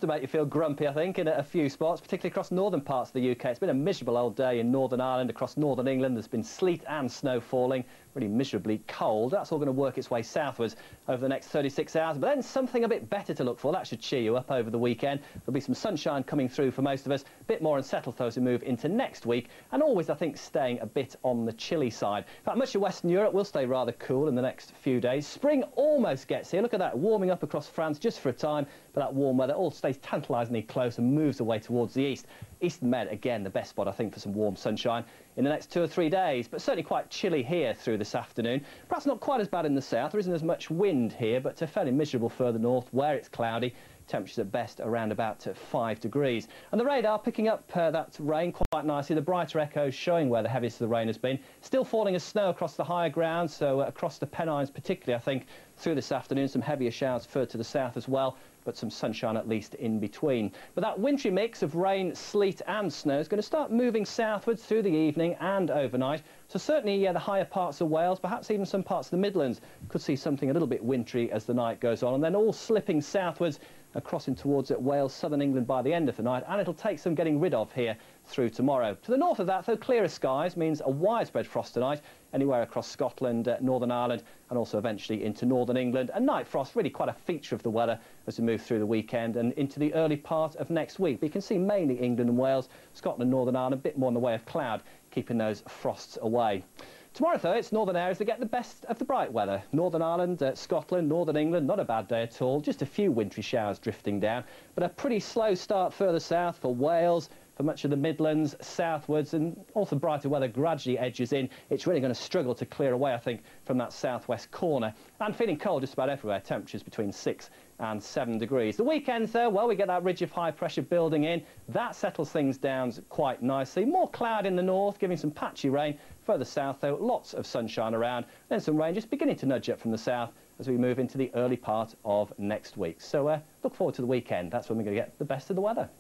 enough to make you feel grumpy, I think, in a few spots, particularly across northern parts of the UK. It's been a miserable old day in Northern Ireland, across northern England. There's been sleet and snow falling, really miserably cold. That's all going to work its way southwards over the next 36 hours. But then something a bit better to look for. That should cheer you up over the weekend. There'll be some sunshine coming through for most of us, a bit more unsettled though as we move into next week, and always, I think, staying a bit on the chilly side. In fact, much of Western Europe will stay rather cool in the next few days. Spring almost gets here. Look at that, warming up across France just for a time, but that warm weather all stays tantalisingly close and moves away towards the east. Eastern Med, again, the best spot, I think, for some warm sunshine in the next 2 or 3 days, but certainly quite chilly here through this afternoon. Perhaps not quite as bad in the south. There isn't as much wind here, but fairly miserable further north where it's cloudy. Temperatures at best around about 5 degrees. And the radar picking up that rain quite nicely. The brighter echoes showing where the heaviest of the rain has been. Still falling as snow across the higher ground, so across the Pennines particularly, I think, through this afternoon. Some heavier showers further to the south as well, but some sunshine at least in between. But that wintry mix of rain, sleet and snow is going to start moving southwards through the evening and overnight. So certainly the higher parts of Wales, perhaps even some parts of the Midlands, could see something a little bit wintry as the night goes on, and then all slipping southwards, crossing towards Wales, southern England by the end of the night, and it'll take some getting rid of here through tomorrow. To the north of that, though, clearer skies means a widespread frost tonight, anywhere across Scotland, Northern Ireland, and also eventually into northern England. And night frost, really quite a feature of the weather as we move through the weekend and into the early part of next week. But you can see mainly England and Wales, Scotland, Northern Ireland, a bit more in the way of cloud, keeping those frosts away. Tomorrow, though, it's northern areas that get the best of the bright weather. Northern Ireland, Scotland, northern England, not a bad day at all. Just a few wintry showers drifting down, but a pretty slow start further south for Wales, for much of the Midlands, southwards, and also brighter weather gradually edges in. It's really going to struggle to clear away, I think, from that southwest corner. And feeling cold just about everywhere, temperatures between 6 and 7 degrees. The weekends, though, well, we get that ridge of high pressure building in. That settles things down quite nicely. More cloud in the north, giving some patchy rain. Further south, though, lots of sunshine around. Then some rain just beginning to nudge up from the south as we move into the early part of next week. So look forward to the weekend. That's when we're going to get the best of the weather.